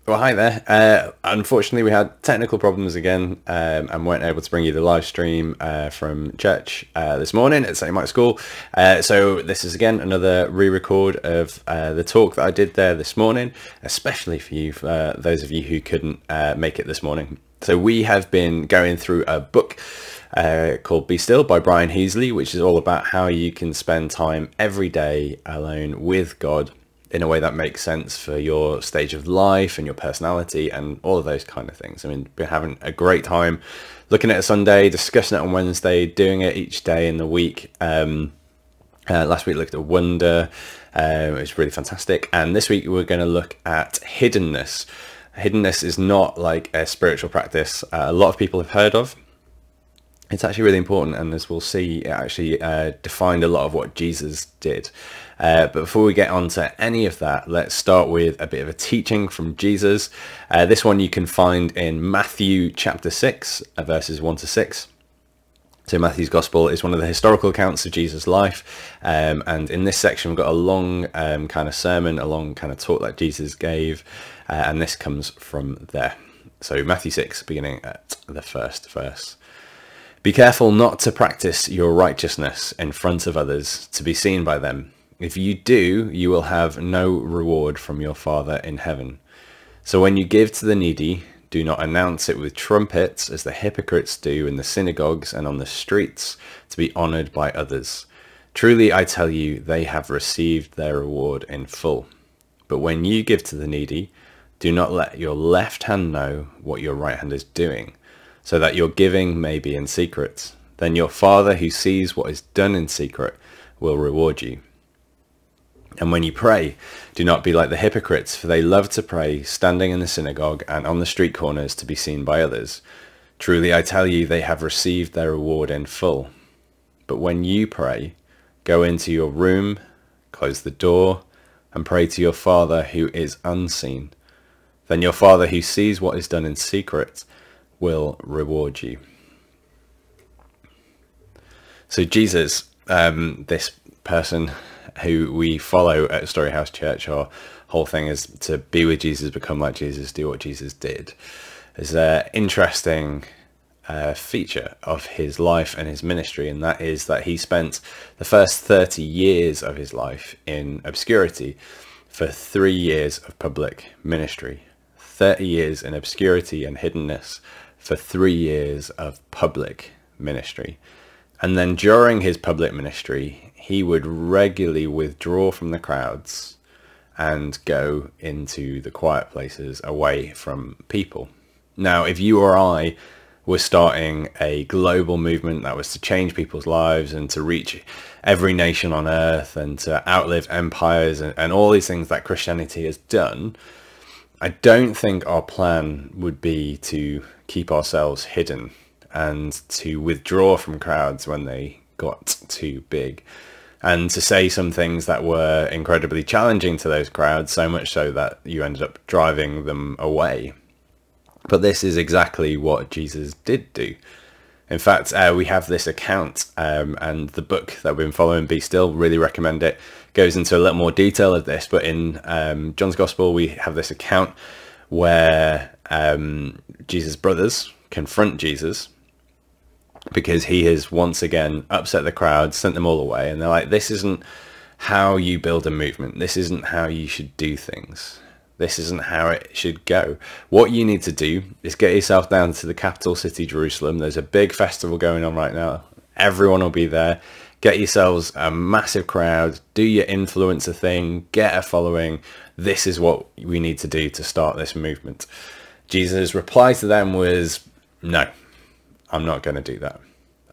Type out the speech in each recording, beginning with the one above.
Well, hi there. Unfortunately, we had technical problems again and weren't able to bring you the live stream from church this morning at St. Mike's School. So this is again another re-record of the talk that I did there this morning, especially for you, for those of you who couldn't make it this morning. So we have been going through a book called Be Still by Brian Heasley, which is all about how you can spend time every day alone with God in a way that makes sense for your stage of life and your personality and all of those kind of things. I mean, been having a great time looking at a Sunday, discussing it on Wednesday, doing it each day in the week. Last week looked at Wonder. It was really fantastic. And this week we're going to look at Hiddenness. Hiddenness is not like a spiritual practice a lot of people have heard of. It's actually really important, and as we'll see, it actually defined a lot of what Jesus did. But before we get on to any of that, let's start with a bit of a teaching from Jesus. This one you can find in Matthew chapter 6, verses 1 to 6. So Matthew's Gospel is one of the historical accounts of Jesus' life. And in this section, we've got a long kind of sermon, a long kind of talk that Jesus gave. And this comes from there. So Matthew 6, beginning at the first verse. Be careful not to practice your righteousness in front of others to be seen by them. If you do, you will have no reward from your Father in heaven. So when you give to the needy, do not announce it with trumpets as the hypocrites do in the synagogues and on the streets to be honored by others. Truly, I tell you, they have received their reward in full. But when you give to the needy, do not let your left hand know what your right hand is doing, so that your giving may be in secret. Then your Father who sees what is done in secret will reward you. And when you pray, do not be like the hypocrites, for they love to pray standing in the synagogue and on the street corners to be seen by others. Truly I tell you, they have received their reward in full. But when you pray, go into your room, close the door, and pray to your Father who is unseen. Then your Father who sees what is done in secret will reward you. So Jesus, this person who we follow at Storyhouse Church, our whole thing is to be with Jesus, become like Jesus, do what Jesus did, is an interesting feature of his life and his ministry, and that is that he spent the first 30 years of his life in obscurity for 3 years of public ministry. 30 years in obscurity and hiddenness for 3 years of public ministry. And then during his public ministry, he would regularly withdraw from the crowds and go into the quiet places away from people. Now, if you or I were starting a global movement that was to change people's lives and to reach every nation on earth and to outlive empires and all these things that Christianity has done, I don't think our plan would be to keep ourselves hidden and to withdraw from crowds when they got too big, and to say some things that were incredibly challenging to those crowds, so much so that you ended up driving them away. But this is exactly what Jesus did do. In fact, we have this account, and the book that we've been following, Be Still, really recommend it, goes into a little more detail of this. But in John's Gospel, we have this account where Jesus' brothers confront Jesus because he has once again upset the crowd, sent them all away. And they're like, this isn't how you build a movement. This isn't how you should do things. This isn't how it should go. What you need to do is get yourself down to the capital city, Jerusalem. There's a big festival going on right now. Everyone will be there. Get yourselves a massive crowd. Do your influencer thing. Get a following. This is what we need to do to start this movement. Jesus' reply to them was, no, I'm not going to do that.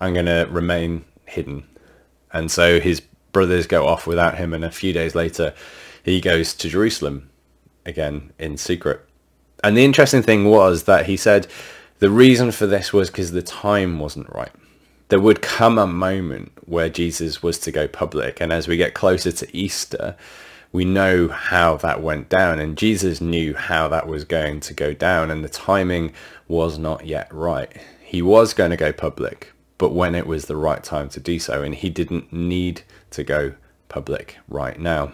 I'm going to remain hidden. And so his brothers go off without him. And a few days later, he goes to Jerusalem, again in secret. And the interesting thing was that he said the reason for this was because the time wasn't right. There would come a moment where Jesus was to go public. And as we get closer to Easter, we know how that went down. And Jesus knew how that was going to go down. And the timing was not yet right. He was going to go public, but when it was the right time to do so. And he didn't need to go public right now.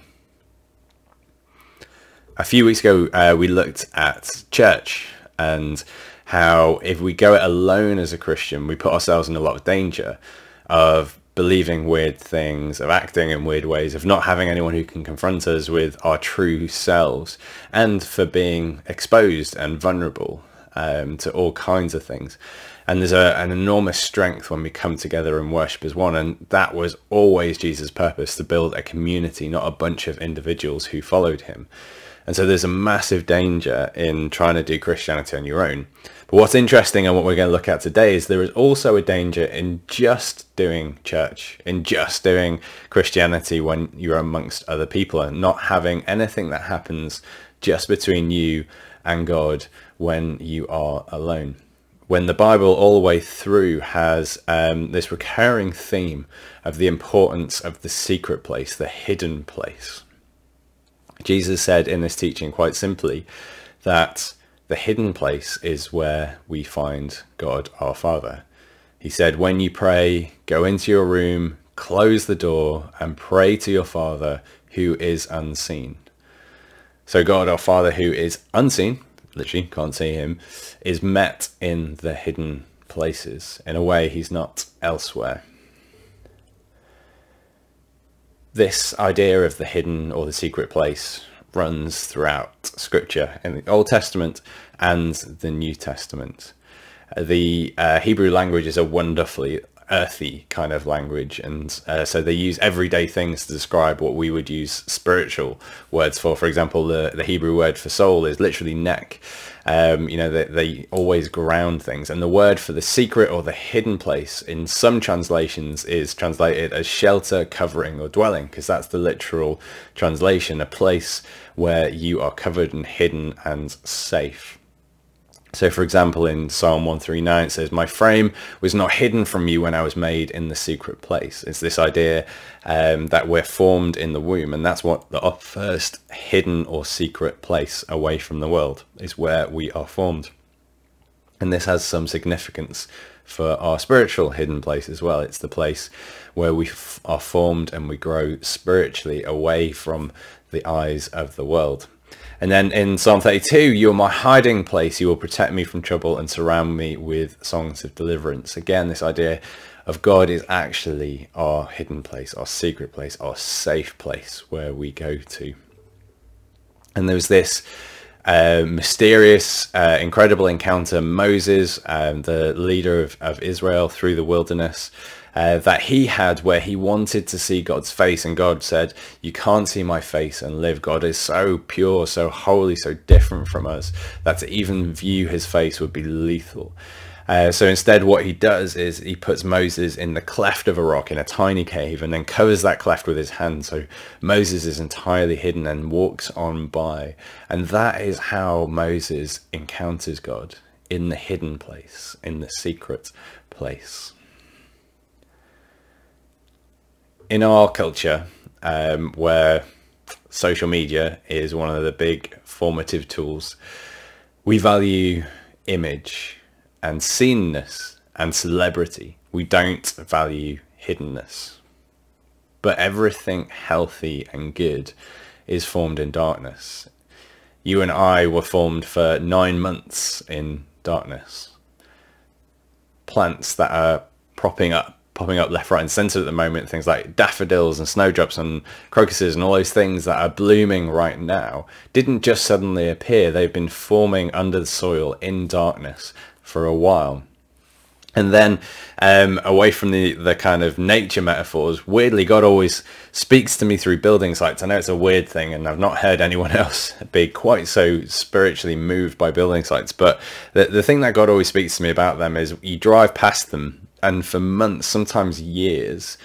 A few weeks ago, we looked at church and how if we go it alone as a Christian, we put ourselves in a lot of danger of believing weird things, of acting in weird ways, of not having anyone who can confront us with our true selves, and for being exposed and vulnerable to all kinds of things. And there's an enormous strength when we come together and worship as one, and that was always Jesus' purpose, to build a community, not a bunch of individuals who followed him. And so there's a massive danger in trying to do Christianity on your own. But what's interesting, and what we're going to look at today, is there is also a danger in just doing church, in just doing Christianity when you're amongst other people, and not having anything that happens just between you and God when you are alone. When the Bible all the way through has this recurring theme of the importance of the secret place, the hidden place. Jesus said in this teaching quite simply that the hidden place is where we find God our Father. He said, when you pray, go into your room, close the door, and pray to your Father who is unseen. So God our Father who is unseen, literally can't see him, is met in the hidden places in a way he's not elsewhere. This idea of the hidden or the secret place runs throughout Scripture in the Old Testament and the New Testament. The Hebrew language is a wonderfully earthy kind of language, and so they use everyday things to describe what we would use spiritual words for. For example, the Hebrew word for soul is literally neck. They always ground things, and the word for the secret or the hidden place in some translations is translated as shelter, covering, or dwelling, because that's the literal translation, a place where you are covered and hidden and safe. So, for example, in Psalm 139, it says, my frame was not hidden from you when I was made in the secret place. It's this idea that we're formed in the womb, and that's what our first hidden or secret place away from the world is, where we are formed. And this has some significance for our spiritual hidden place as well. It's the place where we are formed and we grow spiritually away from the eyes of the world. And then in Psalm 32, you're my hiding place. You will protect me from trouble and surround me with songs of deliverance. Again, this idea of God is actually our hidden place, our secret place, our safe place where we go to. And there was this mysterious, incredible encounter, Moses, the leader of Israel through the wilderness, that he had, where he wanted to see God's face, and God said, you can't see my face and live. God is so pure, so holy, so different from us that to even view his face would be lethal. So instead what he does is he puts Moses in the cleft of a rock in a tiny cave, and then covers that cleft with his hand, so Moses is entirely hidden and walks on by. And that is how Moses encounters God, in the hidden place, in the secret place. In our culture, where social media is one of the big formative tools, we value image and seenness and celebrity. We don't value hiddenness. But everything healthy and good is formed in darkness. You and I were formed for 9 months in darkness. Plants that are popping up left, right and centre at the moment, things like daffodils and snowdrops and crocuses and all those things that are blooming right now, didn't just suddenly appear. They've been forming under the soil in darkness for a while. And then away from the kind of nature metaphors, weirdly, God always speaks to me through building sites. I know it's a weird thing, and I've not heard anyone else be quite so spiritually moved by building sites, but the thing that God always speaks to me about them is you drive past them, and for months, sometimes years,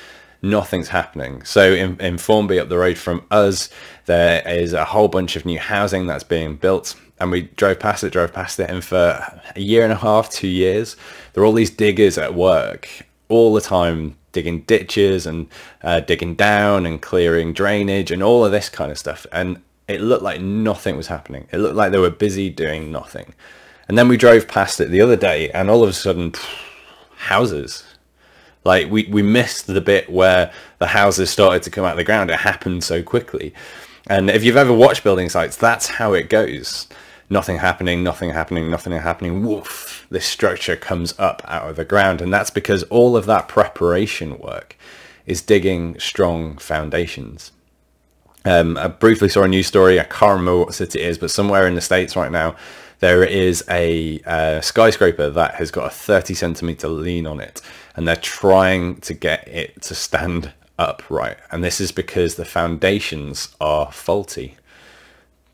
nothing's happening. So in Formby, up the road from us, there is a whole bunch of new housing that's being built, and we drove past it, and for a year and a half, 2 years, there are all these diggers at work all the time, digging ditches and digging down and clearing drainage and all of this kind of stuff. And it looked like nothing was happening. It looked like they were busy doing nothing. And then we drove past it the other day, and all of a sudden, houses. Like we missed the bit where the houses started to come out of the ground. It happened so quickly. And if you've ever watched building sites, that's how it goes. Nothing happening, nothing happening, nothing happening. Woof, this structure comes up out of the ground. And that's because all of that preparation work is digging strong foundations. I briefly saw a news story. I can't remember what city it is, but somewhere in the States right now, there is a skyscraper that has got a 30 centimeter lean on it, and they're trying to get it to stand upright. And this is because the foundations are faulty.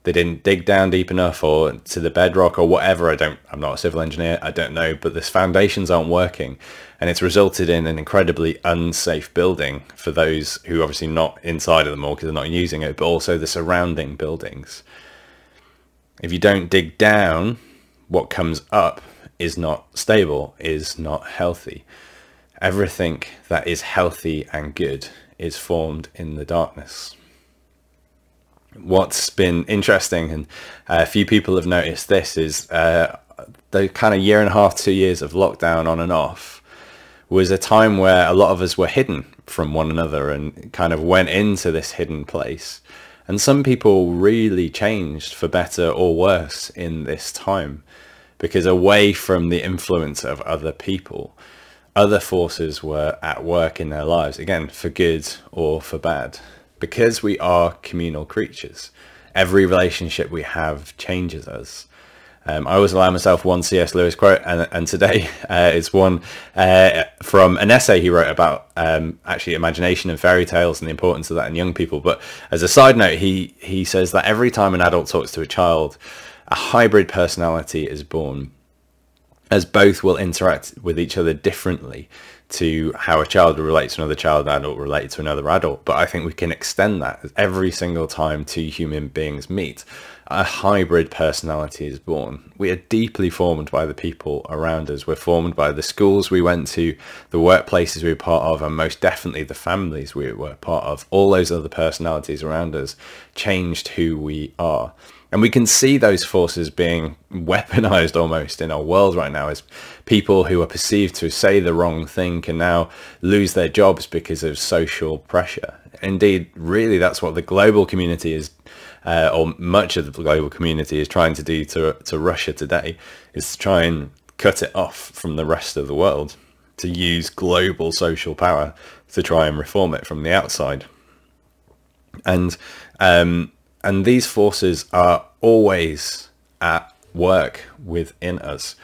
They didn't dig down deep enough, or to the bedrock, or whatever. I'm not a civil engineer, I don't know, but the foundations aren't working, and it's resulted in an incredibly unsafe building for those who are obviously not inside of the mall because they're not using it, but also the surrounding buildings. If you don't dig down, what comes up is not stable, is not healthy. Everything that is healthy and good is formed in the darkness. What's been interesting, and a few people have noticed this, is the kind of 1.5 to 2 years of lockdown on and off was a time where a lot of us were hidden from one another and kind of went into this hidden place. And some people really changed for better or worse in this time, because away from the influence of other people, other forces were at work in their lives, again, for good or for bad. Because we are communal creatures, every relationship we have changes us. I always allow myself one C.S. Lewis quote, and today it's one from an essay he wrote about actually imagination and fairy tales and the importance of that in young people. But as a side note, he says that every time an adult talks to a child, a hybrid personality is born, as both will interact with each other differently to how a child will relate to another child, an adult relate to another adult. But I think we can extend that every single time two human beings meet. A hybrid personality is born. We are deeply formed by the people around us. We're formed by the schools we went to, the workplaces we were part of, and most definitely the families we were part of. All those other personalities around us changed who we are. And we can see those forces being weaponized almost in our world right now, as people who are perceived to say the wrong thing can now lose their jobs because of social pressure. Indeed, really, that's what the global community is, or much of the global community is trying to do to Russia today, is to try and cut it off from the rest of the world, to use global social power to try and reform it from the outside. And these forces are always at work within us.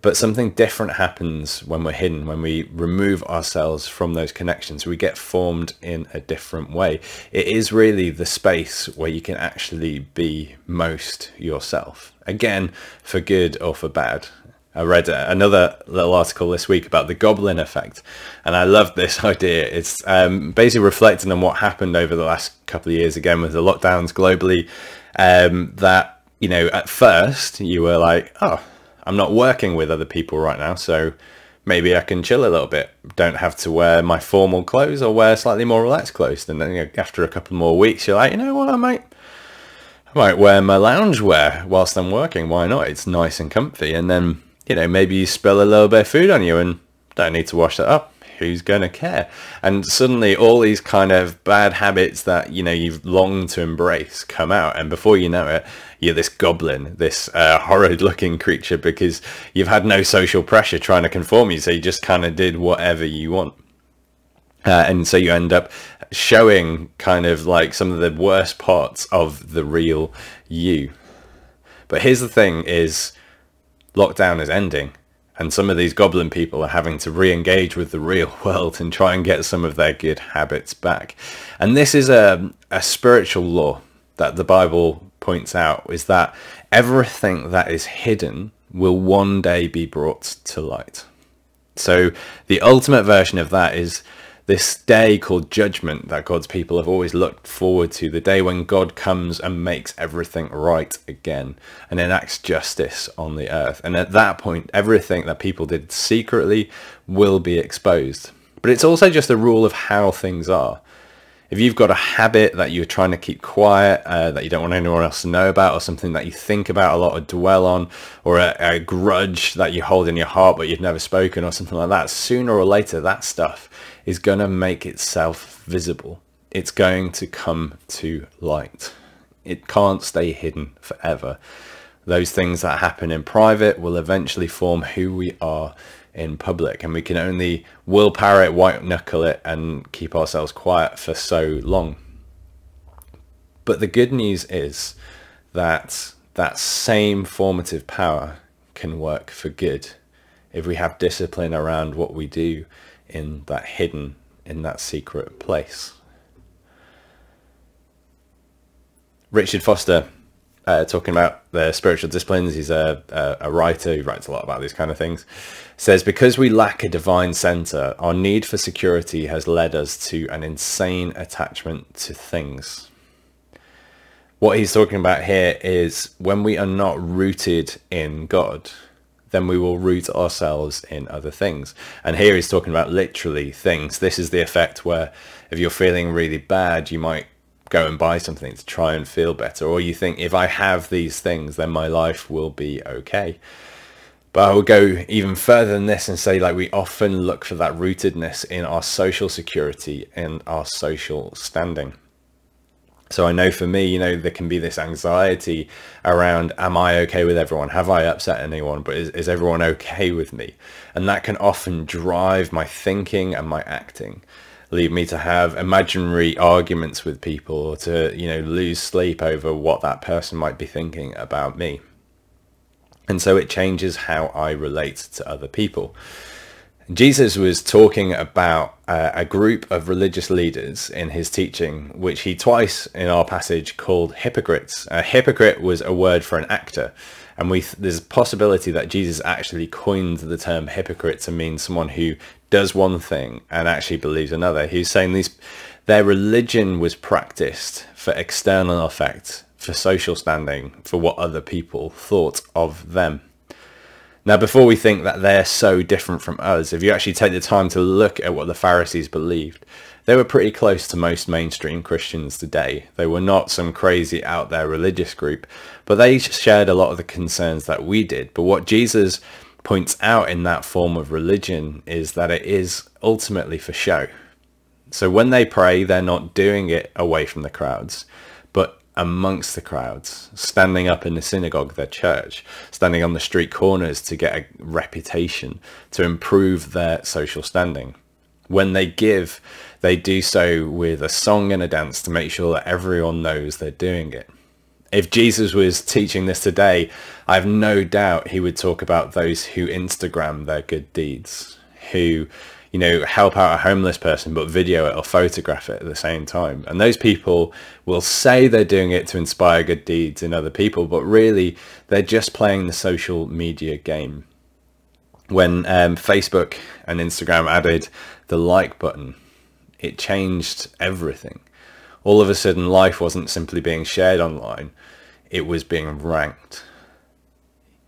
But something different happens when we're hidden, when we remove ourselves from those connections. We get formed in a different way. It is really the space where you can actually be most yourself. Again, for good or for bad. I read another little article this week about the goblin effect, and I love this idea. It's basically reflecting on what happened over the last couple of years, again, with the lockdowns globally, that, you know, at first you were like, oh, I'm not working with other people right now, so maybe I can chill a little bit. Don't have to wear my formal clothes, or wear slightly more relaxed clothes. And then, you know, after a couple more weeks, you're like, you know what, I might wear my lounge wear whilst I'm working. Why not? It's nice and comfy. And then, you know, maybe you spill a little bit of food on you and don't need to wash that up. Who's going to care? And suddenly all these kind of bad habits that, you know, you've longed to embrace come out. And before you know it, you're this goblin, this horrid looking creature, because you've had no social pressure trying to conform you. So you just kind of did whatever you want. And so you end up showing kind of like some of the worst parts of the real you. But here's the thing is, lockdown is ending, and some of these goblin people are having to re-engage with the real world and try and get some of their good habits back. And this is a spiritual law that the Bible points out, is that everything that is hidden will one day be brought to light. So the ultimate version of that is this day called judgment that God's people have always looked forward to, the day when God comes and makes everything right again and enacts justice on the earth. And at that point, everything that people did secretly will be exposed. But it's also just a rule of how things are. If you've got a habit that you're trying to keep quiet, that you don't want anyone else to know about, or something that you think about a lot or dwell on, or a grudge that you hold in your heart but you've never spoken, or something like that, sooner or later that stuff is going to make itself visible. it's going to come to light. It can't stay hidden forever. Those things that happen in private will eventually form who we are in public, and we can only willpower it, white knuckle it, and keep ourselves quiet for so long. But the good news is that that same formative power can work for good if we have discipline around what we do in that hidden, in that secret place. Richard Foster, talking about the spiritual disciplines, he's a writer who writes a lot about these kind of things, says, because we lack a divine center, our need for security has led us to an insane attachment to things. What he's talking about here is when we are not rooted in God, then we will root ourselves in other things. And here he's talking about literally things. This is the effect where if you're feeling really bad, you might go and buy something to try and feel better. Or you think, if I have these things, then my life will be okay. But I would go even further than this and say, like, we often look for that rootedness in our social security and our social standing. So I know for me, there can be this anxiety around, am I okay with everyone? Have I upset anyone? But is everyone okay with me? And that can often drive my thinking and my acting, lead me to have imaginary arguments with people, or to, lose sleep over what that person might be thinking about me. And so it changes how I relate to other people. Jesus was talking about a group of religious leaders in his teaching, which he twice in our passage called hypocrites. A hypocrite was a word for an actor. And there's a possibility that Jesus actually coined the term hypocrite to mean someone who does one thing and actually believes another. He's saying their religion was practiced for external effect, for social standing, for what other people thought of them. Now, before we think that they're so different from us, if you actually take the time to look at what the Pharisees believed, they were pretty close to most mainstream Christians today. They were not some crazy out there religious group, but they shared a lot of the concerns that we did. But what Jesus points out in that form of religion is that it is ultimately for show. So when they pray, they're not doing it away from the crowds, but amongst the crowds, standing up in the synagogue, their church, standing on the street corners to get a reputation, to improve their social standing. When they give, they do so with a song and a dance to make sure that everyone knows they're doing it. If Jesus was teaching this today, I have no doubt he would talk about those who Instagram their good deeds, who help out a homeless person but video it or photograph it at the same time. And those people will say they're doing it to inspire good deeds in other people, but really they're just playing the social media game. When Facebook and Instagram added the like button, it changed everything. All of a sudden, life wasn't simply being shared online, it was being ranked.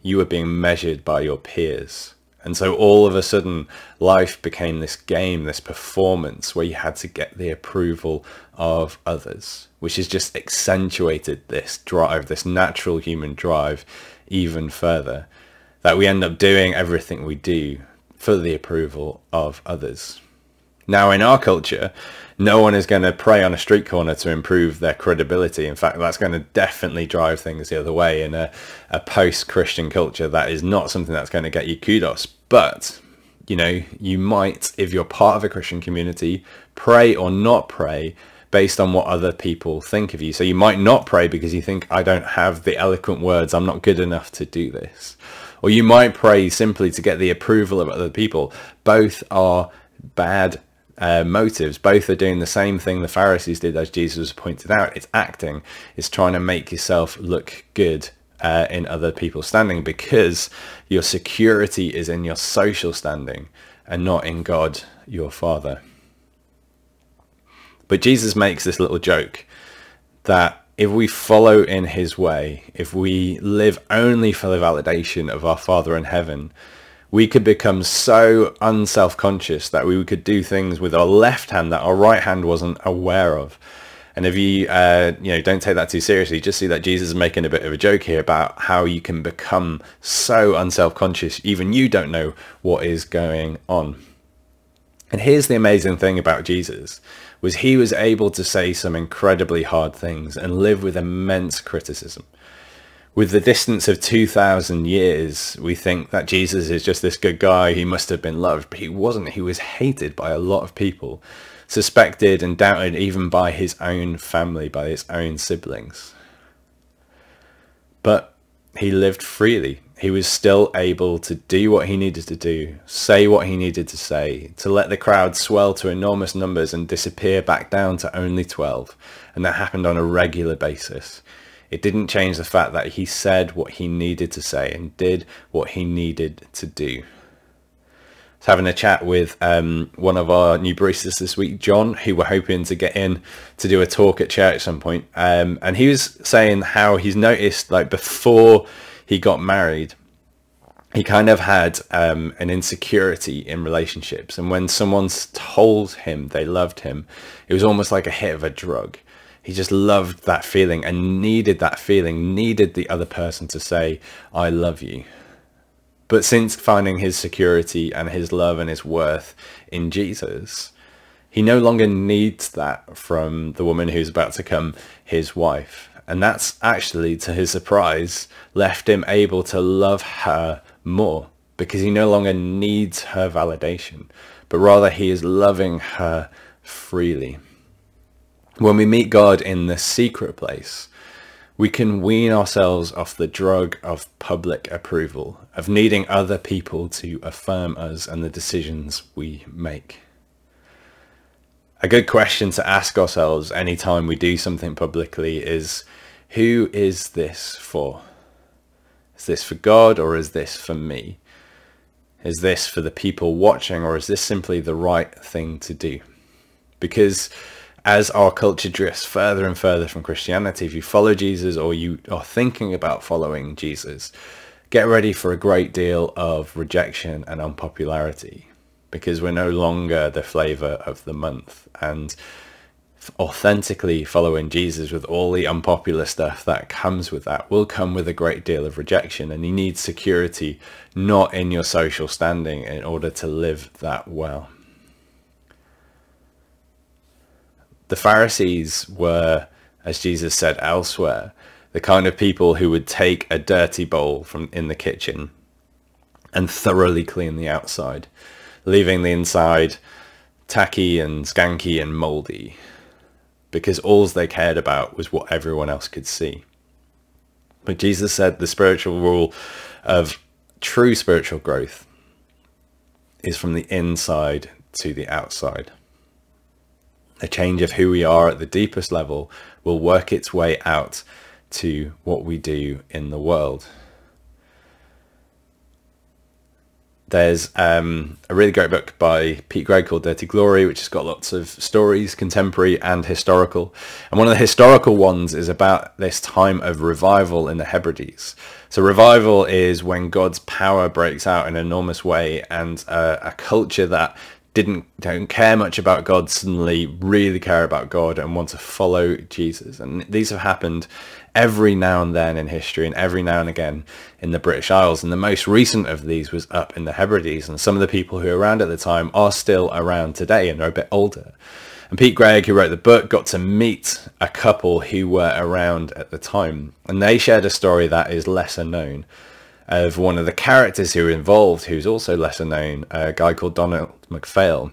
You were being measured by your peers. And so all of a sudden, life became this game, this performance where you had to get the approval of others, which has just accentuated this drive, this natural human drive, even further, that we end up doing everything we do for the approval of others. Now, in our culture, no one is going to pray on a street corner to improve their credibility. In fact, that's going to definitely drive things the other way. In a post-Christian culture, that is not something that's going to get you kudos. But, you might, if you're part of a Christian community, pray or not pray based on what other people think of you. So you might not pray because you think, I don't have the eloquent words, I'm not good enough to do this. Or you might pray simply to get the approval of other people. Both are bad motives. Both are doing the same thing the Pharisees did, as Jesus pointed out. It's acting. It's trying to make yourself look good in other people's standing, because your security is in your social standing and not in God, your Father. But Jesus makes this little joke that if we follow in his way, if we live only for the validation of our Father in heaven, we could become so unself-conscious that we could do things with our left hand that our right hand wasn't aware of. And if you, don't take that too seriously, just see that Jesus is making a bit of a joke here about how you can become so unself-conscious, even you don't know what is going on. And here's the amazing thing about Jesus, was he was able to say some incredibly hard things and live with immense criticism. With the distance of 2,000 years, we think that Jesus is just this good guy. He must have been loved, but he wasn't. He was hated by a lot of people, suspected and doubted even by his own family, by his own siblings. But he lived freely. He was still able to do what he needed to do, say what he needed to say, to let the crowd swell to enormous numbers and disappear back down to only 12. And that happened on a regular basis. It didn't change the fact that he said what he needed to say and did what he needed to do. I was having a chat with one of our new baristas this week, John, who we're hoping to get in to do a talk at church at some point. And he was saying how he's noticed, like, before he got married, he kind of had an insecurity in relationships. And when someone told him they loved him, it was almost like a hit of a drug. He just loved that feeling and needed that feeling, needed the other person to say, I love you. But since finding his security and his love and his worth in Jesus, he no longer needs that from the woman who's about to become his wife. And that's actually, to his surprise, left him able to love her more, because he no longer needs her validation, but rather he is loving her freely. When we meet God in the secret place, we can wean ourselves off the drug of public approval, of needing other people to affirm us and the decisions we make. A good question to ask ourselves anytime we do something publicly is, who is this for? Is this for God, or is this for me? Is this for the people watching, or is this simply the right thing to do? Because as our culture drifts further and further from Christianity, if you follow Jesus or you are thinking about following Jesus, get ready for a great deal of rejection and unpopularity, because we're no longer the flavor of the month. And authentically following Jesus, with all the unpopular stuff that comes with that, will come with a great deal of rejection. And you need security, not in your social standing, in order to live that well. The Pharisees were, as Jesus said elsewhere, the kind of people who would take a dirty bowl from in the kitchen and thoroughly clean the outside, leaving the inside tacky and skanky and moldy, because all they cared about was what everyone else could see. But Jesus said the spiritual rule of true spiritual growth is from the inside to the outside. A change of who we are at the deepest level will work its way out to what we do in the world. There's a really great book by Pete Greig called Dirty Glory, which has got lots of stories, contemporary and historical. And one of the historical ones is about this time of revival in the Hebrides. So revival is when God's power breaks out in an enormous way, and a culture that don't care much about God suddenly really care about God and want to follow Jesus. And these have happened every now and then in history, and every now and again in the British Isles. And the most recent of these was up in the Hebrides, and some of the people who were around at the time are still around today, and they're a bit older. And Pete Greig, who wrote the book, got to meet a couple who were around at the time, and they shared a story that is lesser known, of one of the characters who were involved, who's also lesser known, a guy called Donald MacPhail.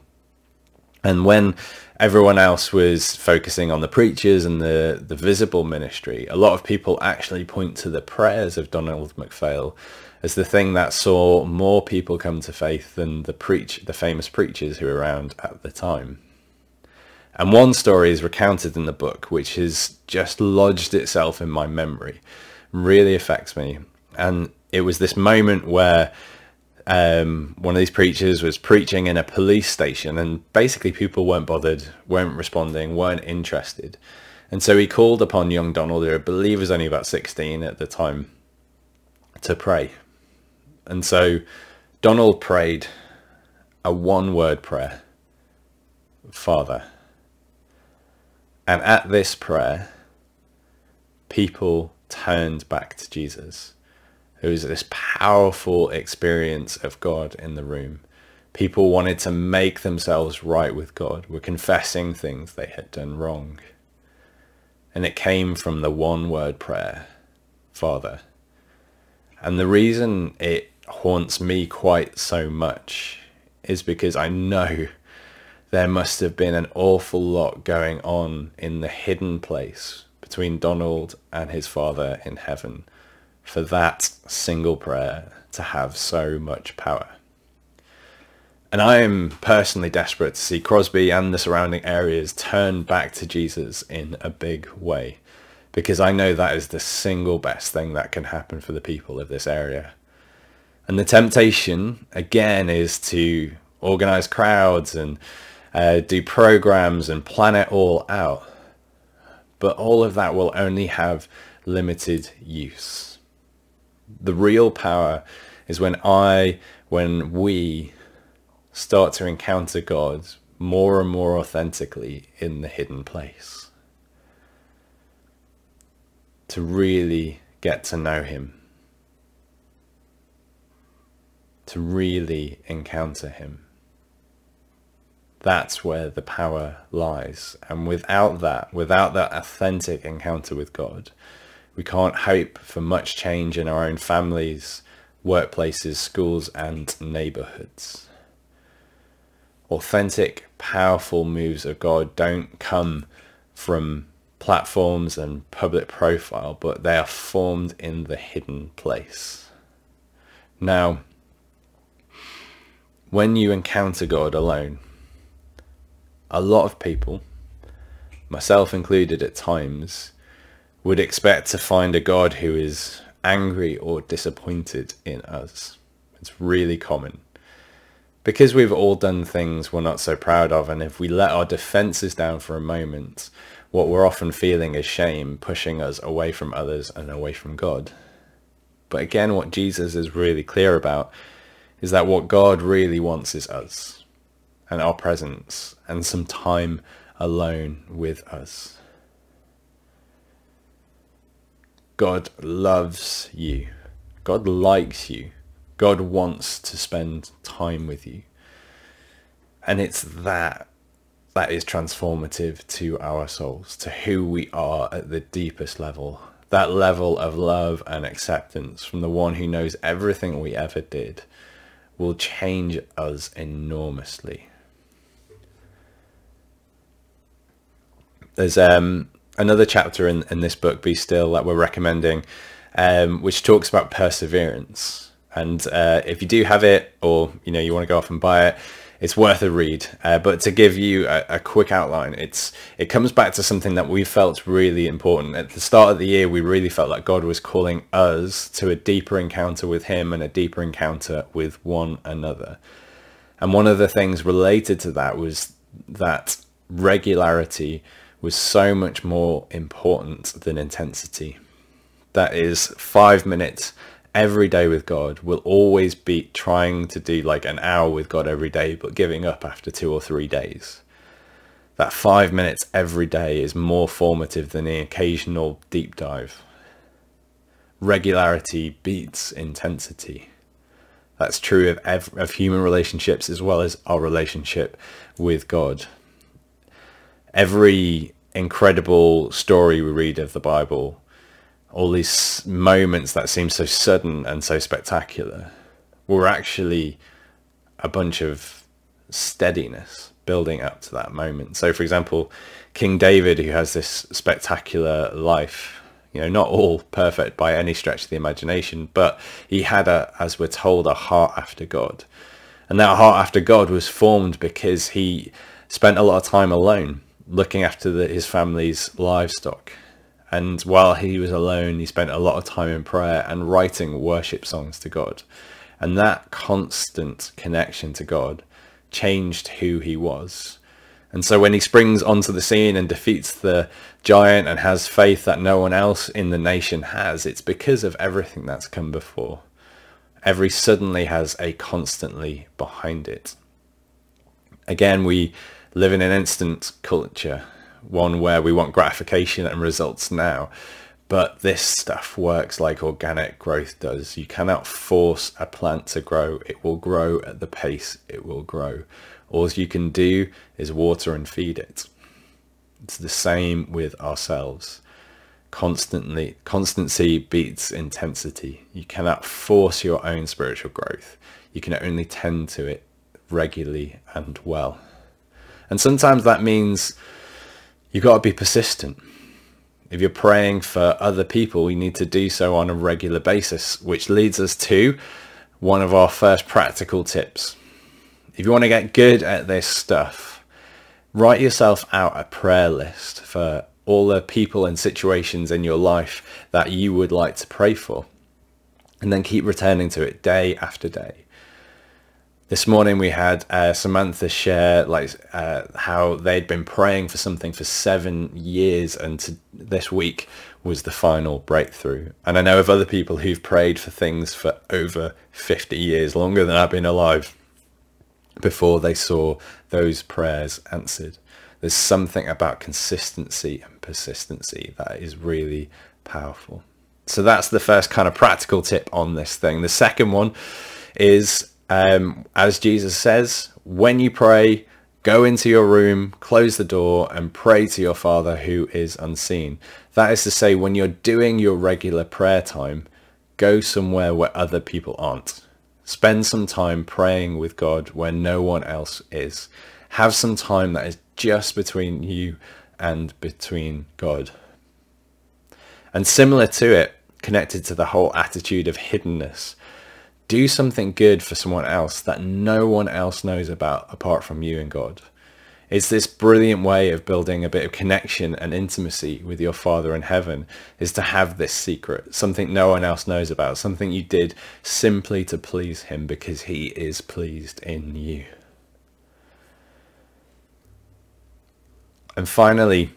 And when everyone else was focusing on the preachers and the visible ministry, a lot of people actually point to the prayers of Donald MacPhail as the thing that saw more people come to faith than the famous preachers who were around at the time. And one story is recounted in the book, which has just lodged itself in my memory, really affects me. And it was this moment where one of these preachers was preaching in a police station, and basically people weren't bothered, weren't responding, weren't interested. And so he called upon young Donald, who I believe was only about 16 at the time, to pray. And so Donald prayed a one-word prayer, Father. And at this prayer, people turned back to Jesus. There was this powerful experience of God in the room. People wanted to make themselves right with God, were confessing things they had done wrong. And it came from the one-word prayer, Father. And the reason it haunts me quite so much is because I know there must have been an awful lot going on in the hidden place between Donald and his Father in heaven for that single prayer to have so much power. And I am personally desperate to see Crosby and the surrounding areas turn back to Jesus in a big way, because I know that is the single best thing that can happen for the people of this area. And the temptation, again, is to organize crowds and do programs and plan it all out. But all of that will only have limited use. The real power is when we start to encounter God more and more authentically in the hidden place. To really get to know him. To really encounter him. That's where the power lies. And without that authentic encounter with God, we can't hope for much change in our own families, workplaces, schools, and neighborhoods. Authentic, powerful moves of God don't come from platforms and public profile, but they are formed in the hidden place. Now, when you encounter God alone, a lot of people, myself included at times, would expect to find a God who is angry or disappointed in us. It's really common. Because we've all done things we're not so proud of, and if we let our defenses down for a moment, what we're often feeling is shame, pushing us away from others and away from God. But again, what Jesus is really clear about is that what God really wants is us, and our presence, and some time alone with us. God loves you. God likes you. God wants to spend time with you. And it's that is transformative to our souls, to who we are at the deepest level. That level of love and acceptance from the one who knows everything we ever did will change us enormously. There's another chapter in this book, Be Still, that we're recommending, which talks about perseverance. And if you do have it, or you want to go off and buy it, it's worth a read. But to give you a quick outline, it comes back to something that we felt really important. At the start of the year, we really felt like God was calling us to a deeper encounter with him and a deeper encounter with one another. And one of the things related to that was that regularity was so much more important than intensity. That is 5 minutes every day with God. Will always be trying to do like an hour with God every day, but giving up after 2 or 3 days. That 5 minutes every day is more formative than the occasional deep dive. Regularity beats intensity. That's true of human relationships as well as our relationship with God. Every incredible story we read of the Bible, all these moments that seem so sudden and so spectacular, were actually a bunch of steadiness building up to that moment. So for example, King David, who has this spectacular life, not all perfect by any stretch of the imagination, but he had as we're told, a heart after God. And that heart after God was formed because he spent a lot of time alone, looking after his family's livestock. And while he was alone, he spent a lot of time in prayer and writing worship songs to God. And that constant connection to God changed who he was. And so when he springs onto the scene and defeats the giant and has faith that no one else in the nation has, it's because of everything that's come before. Every suddenly has a constantly behind it. Again, we live in an instant culture, one where we want gratification and results now. But this stuff works like organic growth does. You cannot force a plant to grow. It will grow at the pace it will grow. All you can do is water and feed it. It's the same with ourselves. Constancy beats intensity. You cannot force your own spiritual growth. You can only tend to it regularly and well. And sometimes that means you've got to be persistent. If you're praying for other people, you need to do so on a regular basis, which leads us to one of our first practical tips. If you want to get good at this stuff, write yourself out a prayer list for all the people and situations in your life that you would like to pray for, and then keep returning to it day after day. This morning we had Samantha share how they'd been praying for something for 7 years, and this week was the final breakthrough. And I know of other people who've prayed for things for over 50 years, longer than I've been alive, before they saw those prayers answered. There's something about consistency and persistency that is really powerful. So that's the first kind of practical tip on this thing. The second one is, as Jesus says, when you pray, go into your room, close the door, and pray to your Father who is unseen. That is to say, when you're doing your regular prayer time, go somewhere where other people aren't. Spend some time praying with God where no one else is. Have some time that is just between you and between God. And similar to it, connected to the whole attitude of hiddenness, do something good for someone else that no one else knows about apart from you and God. It's this brilliant way of building a bit of connection and intimacy with your Father in heaven, is to have this secret, something no one else knows about, something you did simply to please him because he is pleased in you. And finally,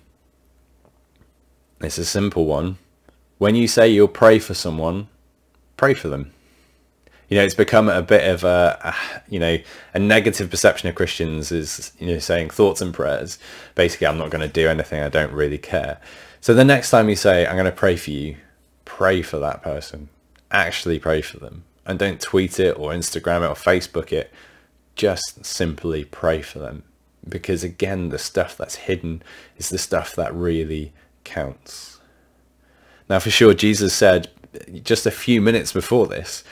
it's a simple one. When you say you'll pray for someone, pray for them. You know, it's become a bit of a negative perception of Christians is, saying thoughts and prayers. Basically, I'm not going to do anything. I don't really care. So the next time you say, I'm going to pray for you, pray for that person. Actually pray for them. And don't tweet it or Instagram it or Facebook it. Just simply pray for them. Because again, the stuff that's hidden is the stuff that really counts. Now, for sure, Jesus said just a few minutes before this,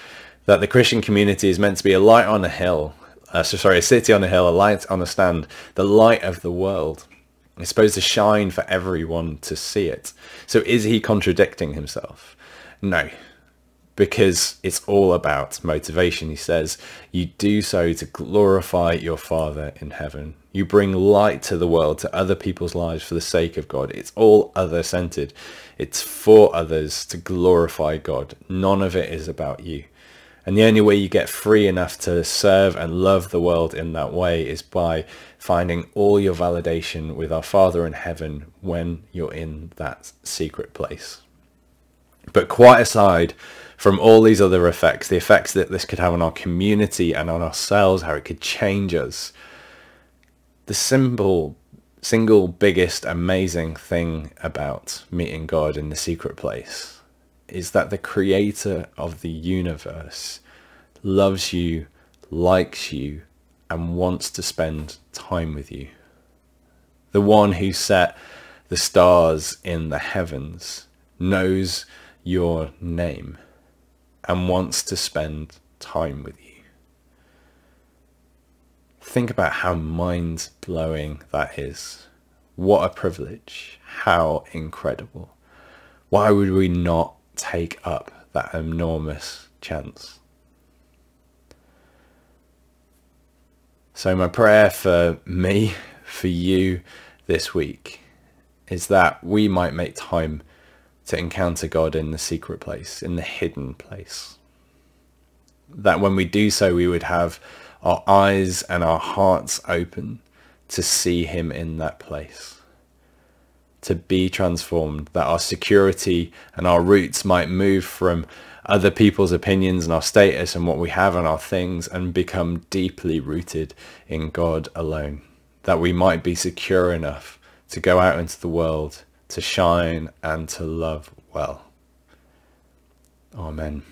that the Christian community is meant to be a light on a hill, a city on a hill, a light on a stand, the light of the world. It's supposed to shine for everyone to see it. So is he contradicting himself? No, because it's all about motivation. He says, you do so to glorify your Father in heaven. You bring light to the world, to other people's lives for the sake of God. It's all other-centered. It's for others to glorify God. None of it is about you. And the only way you get free enough to serve and love the world in that way is by finding all your validation with our Father in heaven when you're in that secret place. But quite aside from all these other effects, the effects that this could have on our community and on ourselves, how it could change us, the single biggest amazing thing about meeting God in the secret place is that the creator of the universe loves you, likes you, and wants to spend time with you. The one who set the stars in the heavens knows your name and wants to spend time with you. Think about how mind-blowing that is. What a privilege. How incredible. Why would we not take up that enormous chance? So my prayer for me, for you this week, is that we might make time to encounter God in the secret place, in the hidden place. That when we do so, we would have our eyes and our hearts open to see him in that place, to be transformed, that our security and our roots might move from other people's opinions and our status and what we have and our things and become deeply rooted in God alone, that we might be secure enough to go out into the world, to shine and to love well. Amen.